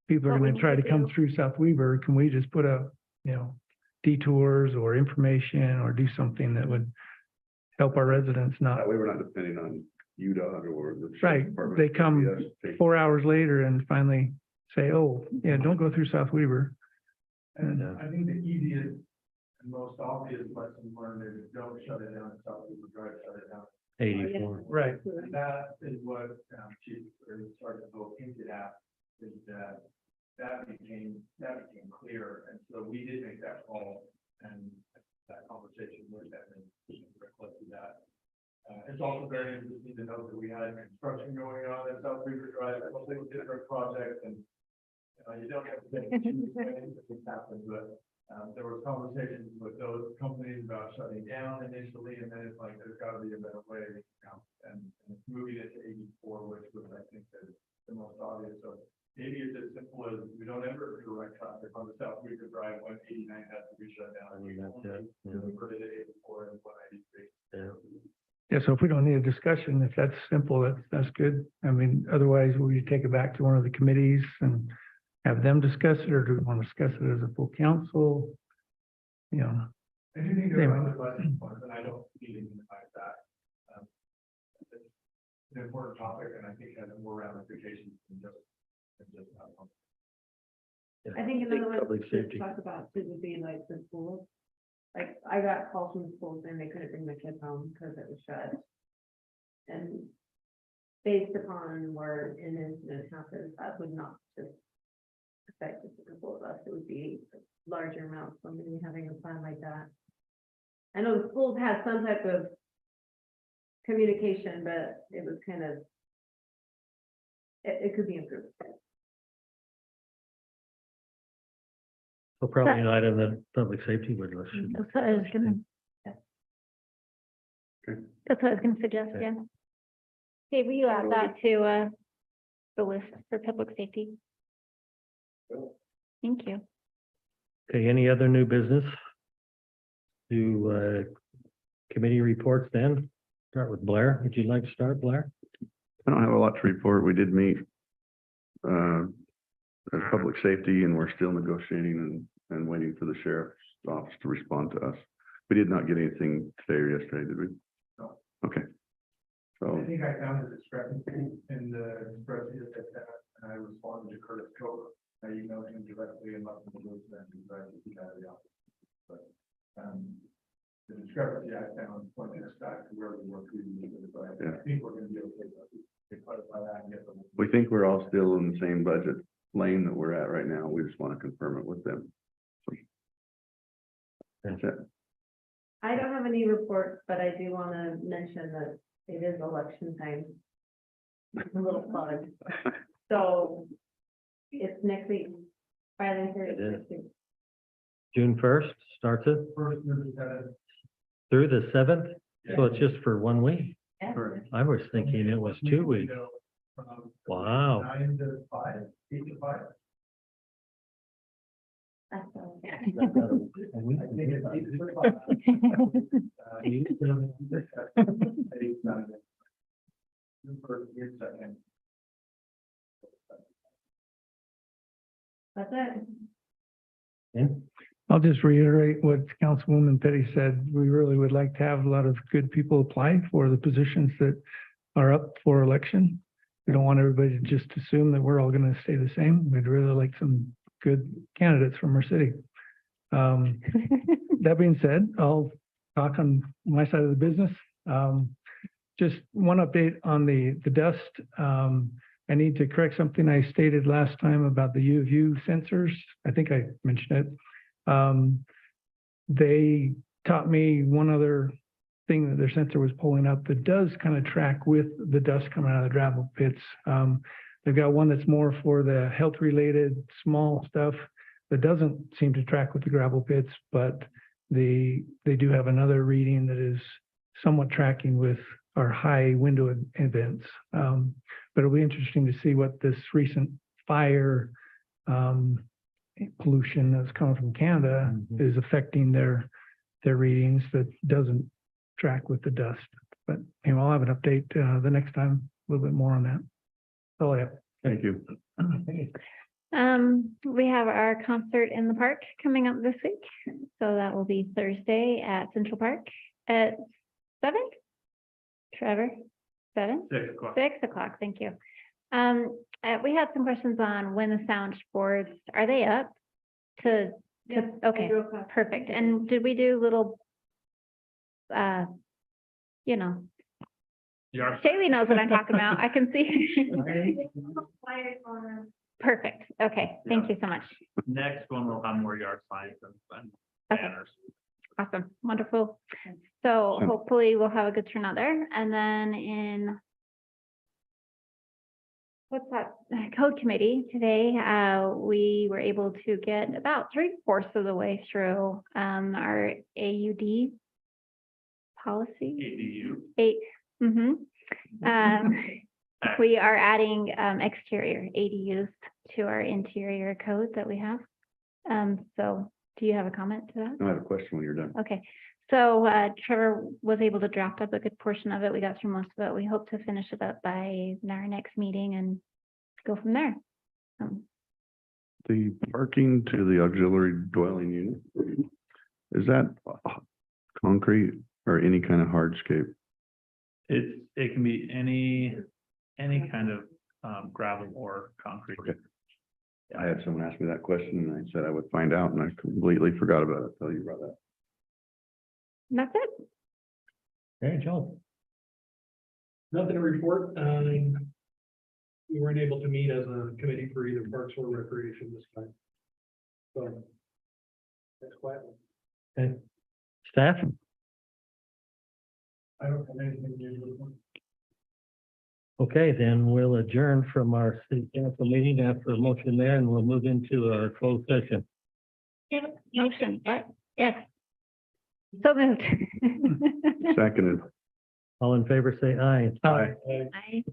people are What we gonna need try to to come do. through South Weaver. Can we just put up, detours or information or do something that would help our residents not, That way we're not depending on UDOT or the. sheriff's right, department. they come Yes, take- 4 hours later and finally say, oh, yeah, don't go through South Weaver. And Yeah. I think the easiest and most obvious lesson learned is don't shut it down, South Weaver Drive, shut it down. 84. Right. And that is what, Chief Sergeant Bo hinted at, is that became clear, and so we did make that call, and that conversation with them, and reflected that. It's also very interesting to note that we had construction going on at South Weaver Drive, a completely different project, and you don't have to get too excited if this happens, but there were conversations with those companies about shutting down initially, and then it's like, there's gotta be a better way, and it's moving it to 84, which was, I think, the most obvious. So maybe it's as simple as we don't ever direct traffic on the South Weaver Drive when 89 has to be shut down. I mean, that's it, yeah. We put it at 84 and 193. Yeah. Yeah, so if we don't need a discussion, if that's simple, that's good. I mean, otherwise, will you take it back to one of the committees and have them discuss it, or do we want to discuss it as a full council? I do think there are other lessons learned, and I don't need to minimize that. It's an important topic, and I think has more ramifications than just that one. I think another one Public to safety. talk about too would be like the schools. Like, I got calls from schools and they couldn't bring their kids home because it was shut. And based upon where an incident happens, that would not just affect just a couple of us, it would be larger amounts, somebody having a plan like that. I know the schools have some type of communication, but it was kind of, it could be improved. So probably an item that public safety would listen. That's what I was gonna. Okay. That's what I was gonna suggest, Okay. yeah. Okay, will you add that to, the list for public safety? Thank you. Okay, any other new business? Do, committee reports then? Start with Blair. Would you like to start, Blair? I don't have a lot to report. We did meet as public safety, and we're still negotiating and waiting for the sheriff's office to respond to us. We did not get anything today or yesterday, did we? No. Okay. I So, think I found a discrepancy in the spreadsheet that I sent, and I responded to Curtis Cooper. I emailed him directly and left him the loop, and he tried to keep out of the office. But, the discrepancy I found pointed us back to where we were previously, but I think we're gonna be okay, but we clarify that and get them. we think we're all still in the same budget lane that we're at right now. We just want to confirm it with them. That's it. I don't have any reports, but I do want to mention that it is election time. A little plug. So it's next week, filing period It is. next week. first starts it First, through the through the 7th, so it's just for 1 week. Correct. I was thinking it was 2 weeks. From Wow. 9 to 5, 8 to 5. That's all. I think it's 8 to 5. First, year second. That's it. I'll just reiterate what Councilwoman Petty said. We really would like to have a lot of good people apply for the positions that are up for election. We don't want everybody to just assume that we're all going to stay the same. We'd really like some good candidates from our city. That being said, I'll talk on my side of the business. Just one update on the dust. I need to correct something I stated last time about the U of U sensors. I think I mentioned it. They taught me one other thing that their sensor was pulling up that does kind of track with the dust coming out of the gravel pits. They've got one that's more for the health related small stuff that doesn't seem to track with the gravel pits, but they do have another reading that is somewhat tracking with our high window events. But it'll be interesting to see what this recent fire pollution that's coming from Canada is affecting their readings that doesn't track with the dust. But anyway, I'll have an update the next time, a little bit more on that. That's all I have. Thank you. We have our concert in the park coming up this week. So that will be Thursday at Central Park at 7? Trevor, 7? 6 o'clock. 6 o'clock, thank you. We had some questions on when the sound boards, are they up to, okay, perfect. And did we do little, you know, Shaylee knows what I'm talking about. I can see. Perfect. Okay, thank you so much. Next one will have more yard signs and Okay. banners. Awesome, wonderful. So hopefully we'll have a good turnout there. And then in what's that, code committee today, we were able to get about 3/4 of the way through our AUD policy. We are adding exterior ADUs to our interior code that we have. So do you have a comment to that? I have a question when you're done. Okay, so Trevor was able to draft up a good portion of it. We got through most of it. We hope to finish it up by our next meeting and go from there. The parking to the auxiliary dwelling unit, is that concrete or any kind of hardscape? It can be any kind of gravel or concrete. Okay. I had someone ask me that question and I said I would find out and I completely forgot about it until you brought that. And that's it. Hey, Joe. Nothing to report. We weren't able to meet as a committee for either Parks or Recreation this time. So. That's quiet. Okay. Staff? I don't have anything to do with it. Okay, then we'll adjourn from our city council meeting after a motion there, and we'll move into our closed session. Motion, what? Yes. So moved. Seconded. All in favor, say aye. Aye.